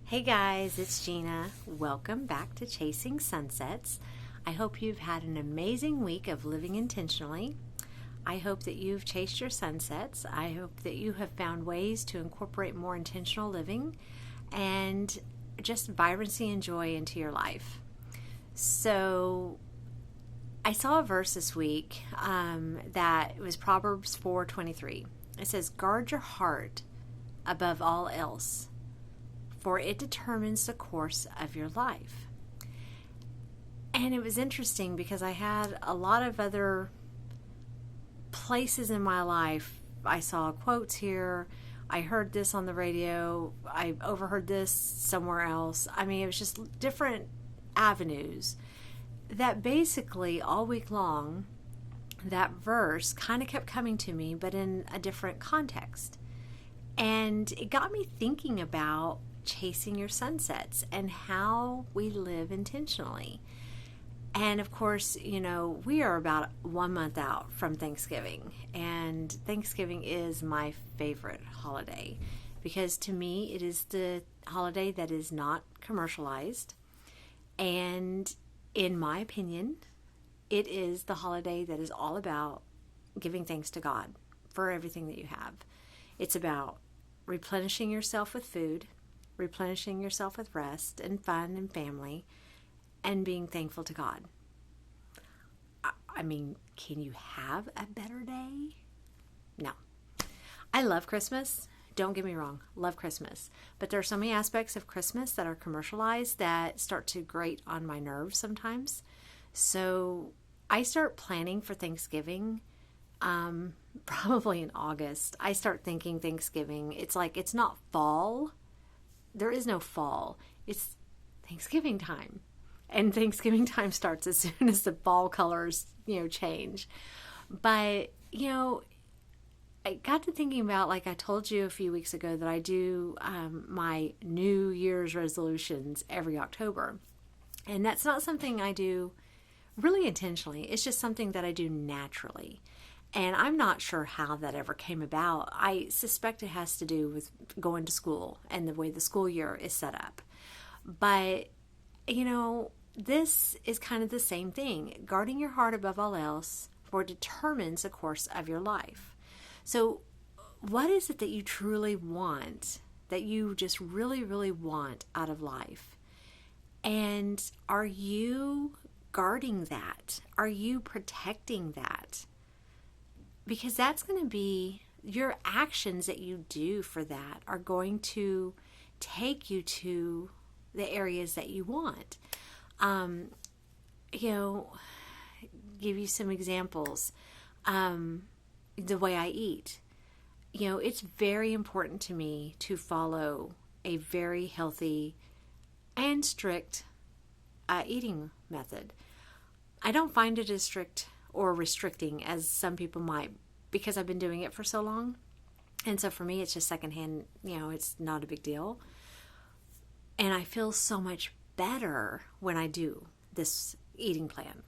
Hey guys, it's Gina. Welcome back to Chasing Sunsets. I hope you've had an amazing week of living intentionally. I hope that you've chased your sunsets. I hope that you have found ways to incorporate more intentional living and just vibrancy and joy into your life. So I saw a verse this week that was Proverbs 4:23. It says, "Guard your heart above all else, for it determines the course of your life." And it was interesting because I had a lot of other places in my life. I saw quotes here. I heard this on the radio. I overheard this somewhere else. I mean, it was just different avenues that basically all week long, that verse kind of kept coming to me, but in a different context. And it got me thinking about chasing your sunsets and how we live intentionally. And of course, you know, we are about 1 month out from Thanksgiving, and Thanksgiving is my favorite holiday because to me it is the holiday that is not commercialized, and in my opinion it is the holiday that is all about giving thanks to God for everything that you have. It's about replenishing yourself with food, replenishing yourself with rest and fun and family, and being thankful to God. I mean, can you have a better day? No. I love Christmas. Don't get me wrong. Love Christmas. But there are so many aspects of Christmas that are commercialized that start to grate on my nerves sometimes. So I start planning for Thanksgiving probably in August. I start thinking Thanksgiving. It's like it's not fall. There is no fall. It's Thanksgiving time. And Thanksgiving time starts as soon as the fall colors, change. But, I got to thinking about, like I told you a few weeks ago, that I do my New Year's resolutions every October. And that's not something I do really intentionally. It's just something that I do naturally. And I'm not sure how that ever came about. I suspect it has to do with going to school and the way the school year is set up. But, this is kind of the same thing. Guarding your heart above all else, for it determines the course of your life. So what is it that you truly want, that you just really, really want out of life? And are you guarding that? Are you protecting that? Because that's going to be your actions that you do for that are going to take you to the areas that you want. Give you some examples. The way I eat. It's very important to me to follow a very healthy and strict eating method. I don't find it as strict or restricting as some people might, because I've been doing it for so long. And so for me, it's just secondhand, it's not a big deal. And I feel so much better when I do this eating plan.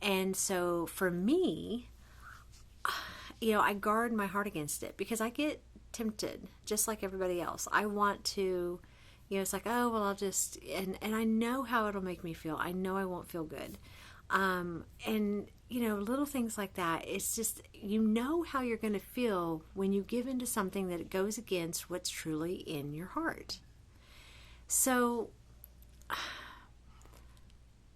And so for me, I guard my heart against it because I get tempted just like everybody else. I want to, it's like, oh, well, I'll just, and I know how it'll make me feel. I know I won't feel good. And little things like that. It's just, how you're going to feel when you give into something that goes against what's truly in your heart. So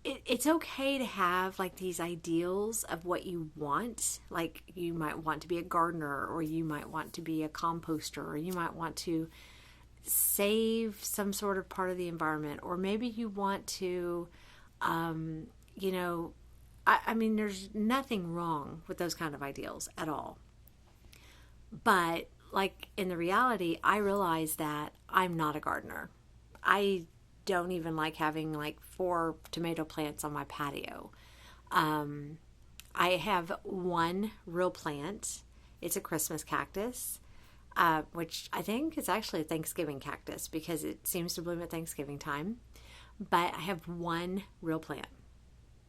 it's okay to have like these ideals of what you want. Like you might want to be a gardener, or you might want to be a composter, or you might want to save some sort of part of the environment, or maybe you want to, I mean, there's nothing wrong with those kind of ideals at all. But like in the reality, I realize that I'm not a gardener. I don't even like having like 4 tomato plants on my patio. I have one real plant. It's a Christmas cactus, which I think is actually a Thanksgiving cactus because it seems to bloom at Thanksgiving time. But I have one real plant.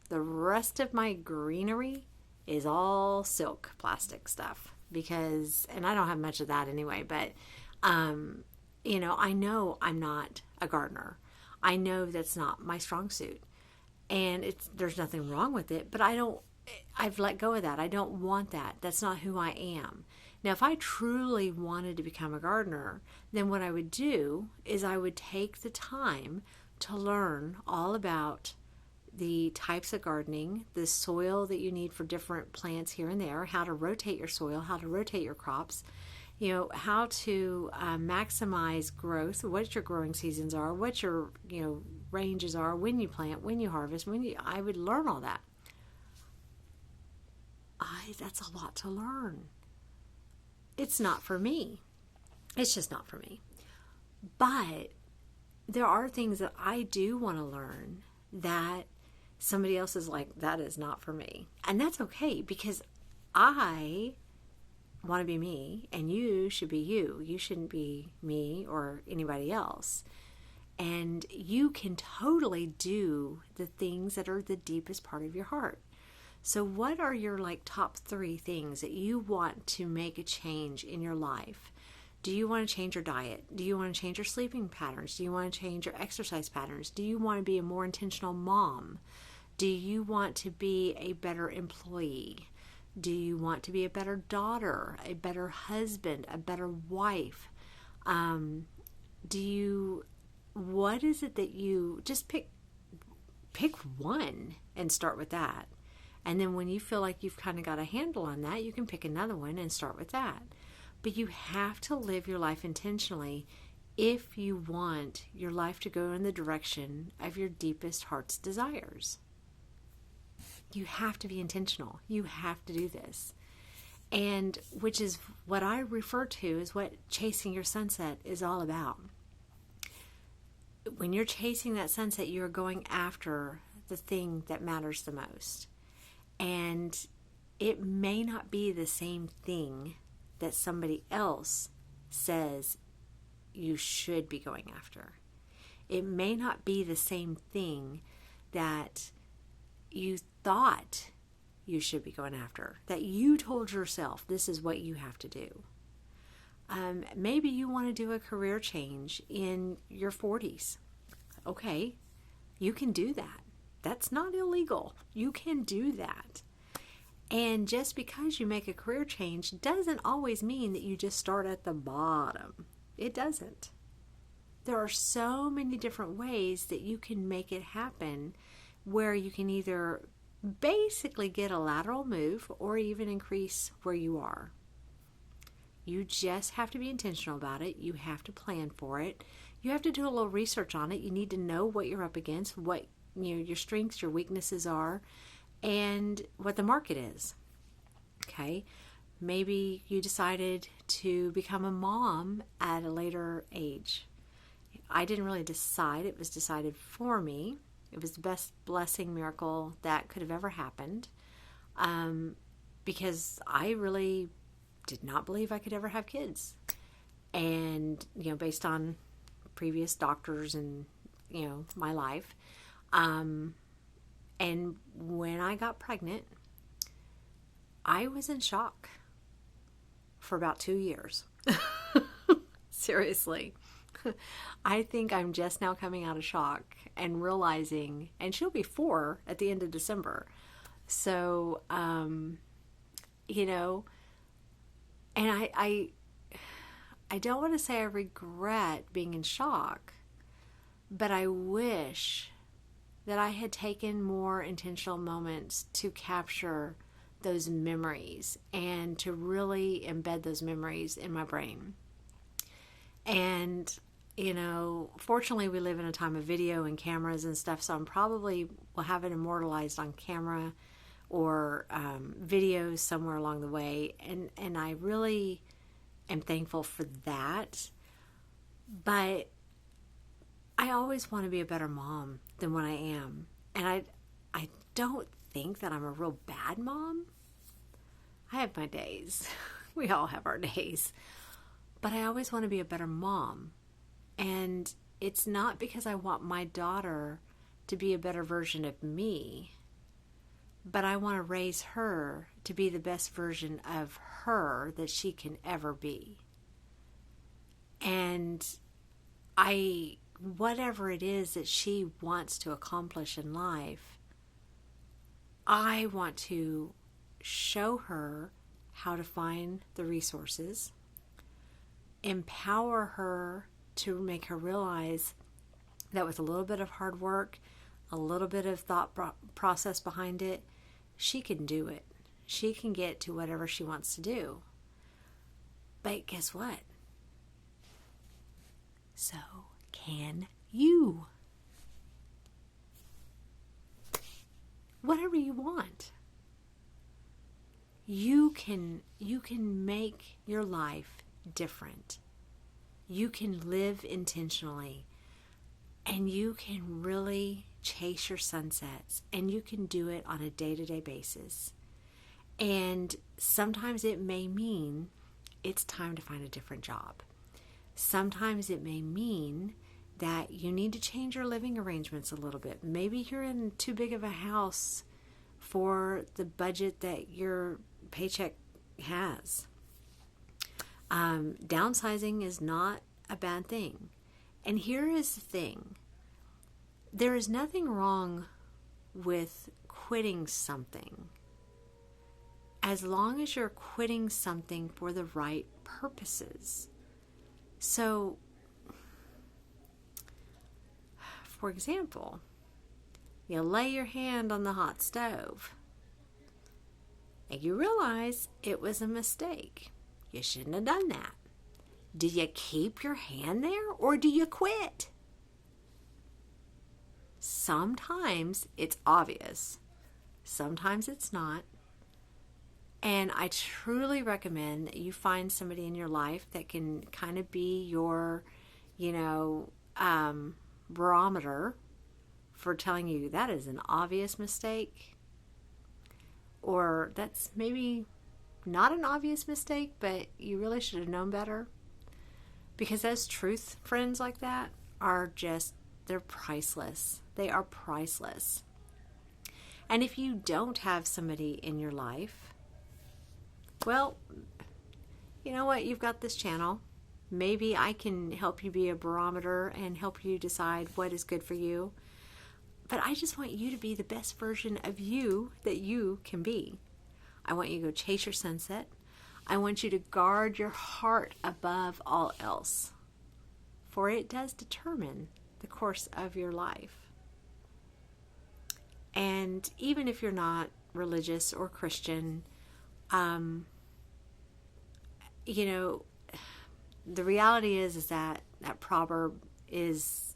The rest of my greenery is all silk plastic stuff and I don't have much of that anyway, but I know I'm not a gardener. I know that's not my strong suit. And there's nothing wrong with it, but I've let go of that. I don't want that. That's not who I am. Now, if I truly wanted to become a gardener, then what I would do is I would take the time to learn all about the types of gardening, the soil that you need for different plants here and there, how to rotate your soil, how to rotate your crops, how to maximize growth, what your growing seasons are, what your, ranges are, when you plant, when you harvest, I would learn all that. That's a lot to learn. It's not for me. It's just not for me. But there are things that I do want to learn that somebody else is like, that is not for me. And that's okay, because I want to be me and you should be you. You shouldn't be me or anybody else. And you can totally do the things that are the deepest part of your heart. So what are your top 3 things that you want to make a change in your life? Do you want to change your diet? Do you want to change your sleeping patterns? Do you want to change your exercise patterns? Do you want to be a more intentional mom? Do you want to be a better employee? Do you want to be a better daughter, a better husband, a better wife? What is it that you just pick one and start with that? And then when you feel like you've kind of got a handle on that, you can pick another one and start with that. But you have to live your life intentionally if you want your life to go in the direction of your deepest heart's desires. You have to be intentional. You have to do this. And which is what I refer to as what chasing your sunset is all about. When you're chasing that sunset, you're going after the thing that matters the most. And it may not be the same thing that somebody else says you should be going after. It may not be the same thing that you thought you should be going after, that you told yourself this is what you have to do. Maybe you want to do a career change in your 40s. Okay, you can do that. That's not illegal. You can do that. And just because you make a career change doesn't always mean that you just start at the bottom. It doesn't. There are so many different ways that you can make it happen, where you can either basically get a lateral move or even increase where you are. You just have to be intentional about it. You have to plan for it. You have to do a little research on it. You need to know what you're up against, what your strengths, your weaknesses are, and what the market is. Okay? Maybe you decided to become a mom at a later age. I didn't really decide. It was decided for me. It was the best blessing miracle that could have ever happened, because I really did not believe I could ever have kids. And, based on previous doctors and, my life. And when I got pregnant, I was in shock for about 2 years. Seriously. I think I'm just now coming out of shock and realizing, and she'll be 4 at the end of December. So, and I don't want to say I regret being in shock, but I wish that I had taken more intentional moments to capture those memories and to really embed those memories in my brain. And, fortunately we live in a time of video and cameras and stuff, so I'm probably will have it immortalized on camera or videos somewhere along the way. And I really am thankful for that. But I always want to be a better mom than what I am. And I don't think that I'm a real bad mom. I have my days. We all have our days. But I always want to be a better mom. And it's not because I want my daughter to be a better version of me, but I want to raise her to be the best version of her that she can ever be. And whatever it is that she wants to accomplish in life, I want to show her how to find the resources, empower her to make her realize that with a little bit of hard work, a little bit of thought process behind it, she can do it. She can get to whatever she wants to do. But guess what? So can you. Whatever you want. You can make your life different. You can live intentionally. And you can really chase your sunsets. And you can do it on a day-to-day basis. And sometimes it may mean it's time to find a different job. Sometimes it may mean that you need to change your living arrangements a little bit. Maybe you're in too big of a house for the budget that your paycheck has. Downsizing is not a bad thing. And here is the thing. There is nothing wrong with quitting something, as long as you're quitting something for the right purposes. So, for example, you lay your hand on the hot stove and you realize it was a mistake. You shouldn't have done that. Do you keep your hand there or do you quit? Sometimes it's obvious. Sometimes it's not. And I truly recommend that you find somebody in your life that can kind of be your, barometer for telling you that is an obvious mistake. Or that's maybe not an obvious mistake, but you really should have known better. Because those truth friends like that are they're priceless. They are priceless. And if you don't have somebody in your life, well, you know what? You've got this channel. Maybe I can help you be a barometer and help you decide what is good for you. But I just want you to be the best version of you that you can be. I want you to go chase your sunset. I want you to guard your heart above all else, for it does determine the course of your life. And even if you're not religious or Christian, the reality is that proverb it's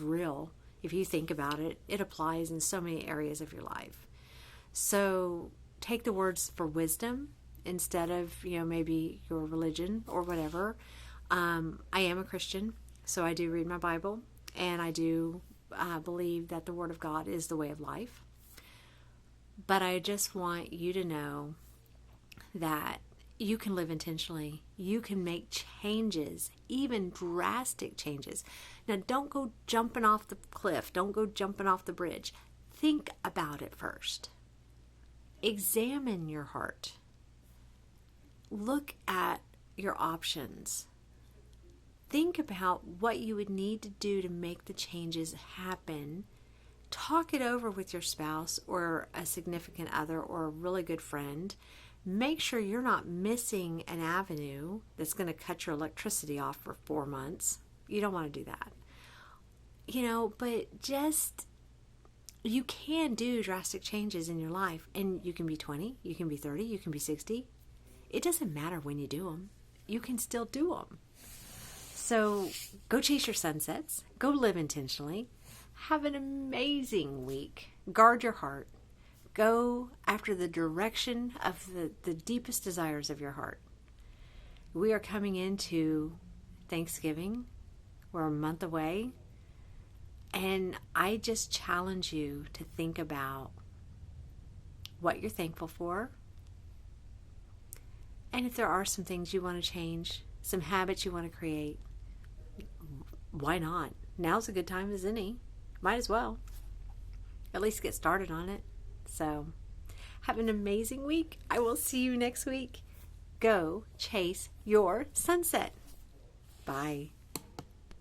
real. If you think about it, it applies in so many areas of your life. So take the words for wisdom instead of, maybe your religion or whatever. I am a Christian, so I do read my Bible, and I do believe that the Word of God is the way of life. But I just want you to know that you can live intentionally. You can make changes, even drastic changes. Now, don't go jumping off the cliff. Don't go jumping off the bridge. Think about it first. Examine your heart. Look at your options. Think about what you would need to do to make the changes happen. Talk it over with your spouse or a significant other or a really good friend. Make sure you're not missing an avenue that's going to cut your electricity off for 4 months. You don't want to do that. But you can do drastic changes in your life. And you can be 20, you can be 30, you can be 60. It doesn't matter when you do them. You can still do them. So go chase your sunsets. Go live intentionally. Have an amazing week. Guard your heart. Go after the direction of the deepest desires of your heart. We are coming into Thanksgiving. We're a month away. And I just challenge you to think about what you're thankful for. And if there are some things you want to change, some habits you want to create, why not? Now's a good time as any. Might as well. At least get started on it. So, have an amazing week. I will see you next week. Go chase your sunset. Bye.